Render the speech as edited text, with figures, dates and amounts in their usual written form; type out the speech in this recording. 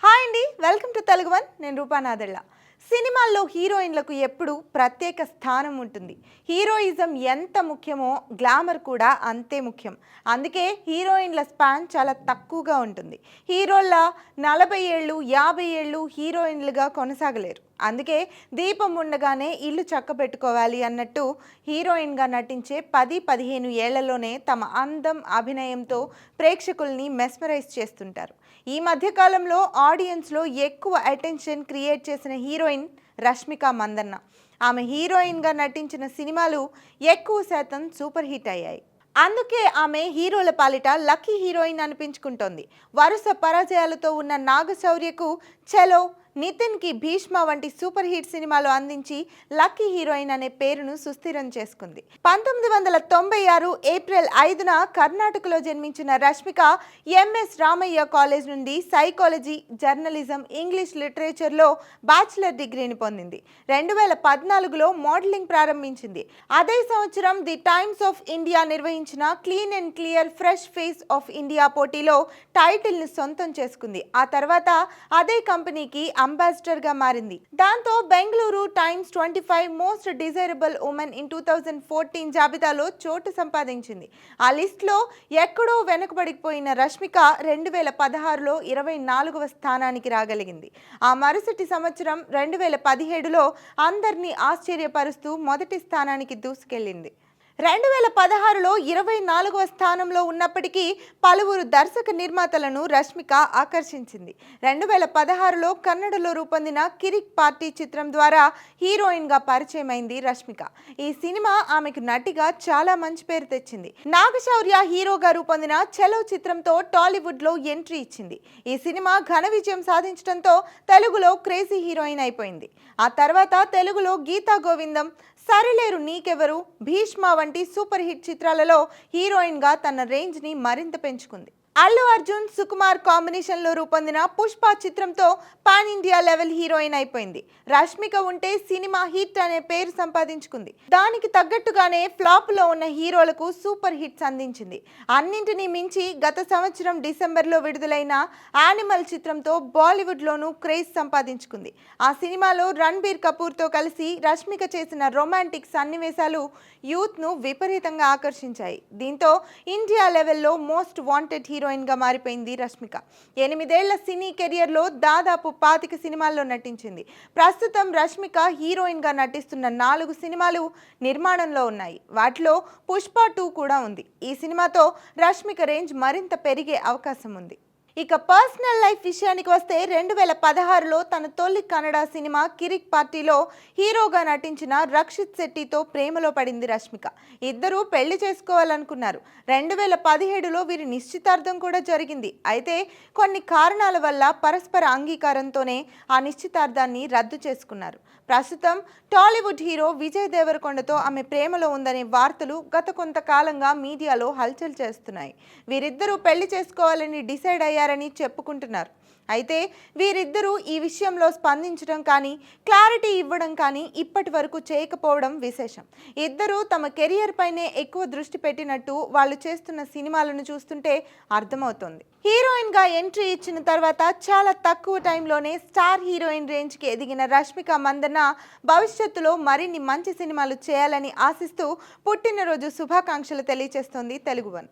Hi అండి, welcome to Telugu one. నేను రూపానాదెళ్ళ. సినిమాల్లో హీరోయిన్లకు ఎప్పుడు ప్రత్యేక స్థానం ఉంటుంది. హీరోయిజం ఎంత ముఖ్యమో గ్లామర్ కూడా అంతే ముఖ్యం. అందుకే హీరోయిన్ల స్పాన్ చాలా తక్కువగా ఉంటుంది. హీరోల 40 ఏళ్ళు 50 ఏళ్ళు హీరోయిన్లుగా కొనసాగలేరు. అందుకే దీపం ఉండగానే ఇల్లు చక్కబెట్టుకోవాలి అన్నట్టు హీరోయిన్గా నటించే 10-15 ఏళ్లలోనే తమ అందం అభినయంతో ప్రేక్షకుల్ని మెస్మరైజ్ చేస్తుంటారు. ఈ మధ్యకాలంలో ఆడియన్స్లో ఎక్కువ అటెన్షన్ క్రియేట్ చేసిన హీరోయిన్ రష్మిక మందన్న. ఆమె హీరోయిన్గా నటించిన సినిమాలు ఎక్కువ శాతం సూపర్ హిట్ అయ్యాయి. అందుకే ఆమె హీరోల పాలిట లక్కీ హీరోయిన్ అనిపించుకుంటోంది. వరుస పరాజయాలతో ఉన్న నాగశౌర్యకు చలో, నితిన్కి భీష్మ వంటి సూపర్ హిట్ సినిమాలు అందించి లక్కీ హీరోయిన్ అనే పేరును సుస్థిరం చేసుకుంది. 1996 ఏప్రిల్ 5న కర్ణాటకలో జన్మించిన రష్మిక ఎంఎస్ రామయ్య కాలేజ్ నుండి సైకాలజీ, జర్నలిజం, ఇంగ్లీష్ లిటరేచర్లో బ్యాచిలర్ డిగ్రీని పొందింది. 2014లో మోడలింగ్ ప్రారంభించింది. అదే సంవత్సరం ది టైమ్స్ ఆఫ్ ఇండియా నిర్వహించిన clean and clear fresh face of India పోటీలో టైటిల్ని సొంతం చేసుకుంది. ఆ తర్వాత అదే కంపెనీకి అంబాసిడర్గా మారింది. దాంతో Bengaluru times 25 most desirable women in 2014 జాబితాలో చోటు సంపాదించింది. ఆ లిస్టులో ఎక్కడో వెనుకబడిపోయిన రష్మిక 2016లో 24వ స్థానానికి రాగలిగింది. ఆ మరుసటి సంవత్సరం 2017లో అందరినీ ఆశ్చర్యపరుస్తూ మొదటి స్థానానికి దూసుకెళ్లింది. 2016లో 24వ స్థానంలో ఉన్నప్పటికీ పలువురు దర్శక నిర్మాతలను రష్మిక ఆకర్షించింది. 2016లో కన్నడలో రూపొందిన కిరిక్ పార్టీ చిత్రం ద్వారా హీరోయిన్గా పరిచయమైంది రష్మిక. ఈ సినిమా ఆమెకు నటిగా చాలా మంచి పేరు తెచ్చింది. నాగశౌర్య హీరోగా రూపొందిన చలో చిత్రంతో టాలీవుడ్లో ఎంట్రీ ఇచ్చింది. ఈ సినిమా ఘన విజయం సాధించడంతో తెలుగులో క్రేజీ హీరోయిన్ అయిపోయింది. ఆ తర్వాత తెలుగులో గీతా గోవిందం, సరిలేరు నీకెవరు, భీష్మ వంటి సూపర్ హిట్ చిత్రాలలో హీరోయిన్గా తన రేంజ్ని మరింత పెంచుకుంది. అల్లు అర్జున్, సుకుమార్ కాంబినేషన్లో రూపొందిన పుష్ప చిత్రంతో పాన్ ఇండియా లెవెల్ హీరోయిన్ అయిపోయింది. రష్మిక ఉంటే సినిమా హిట్ అనే పేరు సంపాదించుకుంది. దానికి తగ్గట్టుగానే ఫ్లాప్లో ఉన్న హీరోలకు సూపర్ హిట్స్ అందించింది. అన్నింటినీ మించి గత సంవత్సరం డిసెంబర్లో విడుదలైన యానిమల్ చిత్రంతో బాలీవుడ్లోనూ క్రేజ్ సంపాదించుకుంది. ఆ సినిమాలో రణ్బీర్ కపూర్తో కలిసి రష్మిక చేసిన రొమాంటిక్ సన్నివేశాలు యూత్ను విపరీతంగా ఆకర్షించాయి. దీంతో ఇండియా లెవెల్లో మోస్ట్ వాంటెడ్ హీరోయిన్గా మారిపోయింది రష్మిక. 8 ఏళ్ల సినీ కెరియర్లో దాదాపు 25 సినిమాల్లో నటించింది. ప్రస్తుతం రష్మిక హీరోయిన్గా నటిస్తున్న 4 సినిమాలు నిర్మాణంలో ఉన్నాయి. వాటిలో పుష్ప 2 కూడా ఉంది. ఈ సినిమాతో రష్మిక రేంజ్ మరింత పెరిగే అవకాశం ఉంది. ఇక పర్సనల్ లైఫ్ విషయానికి వస్తే 2016లో తన తొలి కన్నడ సినిమా కిరిక్ పార్టీలో హీరోగా నటించిన రక్షిత్ శెట్టితో ప్రేమలో పడింది రష్మిక. ఇద్దరూ పెళ్లి చేసుకోవాలనుకున్నారు. 2017లో వీరి నిశ్చితార్థం కూడా జరిగింది. అయితే కొన్ని కారణాల వల్ల పరస్పర అంగీకారంతోనే ఆ నిశ్చితార్థాన్ని రద్దు చేసుకున్నారు. ప్రస్తుతం టాలీవుడ్ హీరో విజయ్ దేవరకొండతో ఆమె ప్రేమలో ఉందనే వార్తలు గత కొంతకాలంగా మీడియాలో హల్చల్ చేస్తున్నాయి. వీరిద్దరూ పెళ్లి చేసుకోవాలని డిసైడ్ అయ్యారని చెప్పుకుంటున్నారు. అయితే వీరిద్దరూ ఈ విషయంలో స్పందించడం కానీ, క్లారిటీ ఇవ్వడం కానీ ఇప్పటి వరకు చేయకపోవడం విశేషం. ఇద్దరూ తమ కెరియర్ పైనే ఎక్కువ దృష్టి పెట్టినట్టు వాళ్ళు చేస్తున్న సినిమాలను చూస్తుంటే అర్థమవుతోంది. హీరోయిన్గా ఎంట్రీ ఇచ్చిన తర్వాత చాలా తక్కువ టైంలోనే స్టార్ హీరోయిన్ రేంజ్కి ఎదిగిన రష్మిక మందన్న భవిష్యత్తులో మరిన్ని మంచి సినిమాలు చేయాలని ఆశిస్తూ పుట్టినరోజు శుభాకాంక్షలు తెలియజేస్తోంది తెలుగు వన్.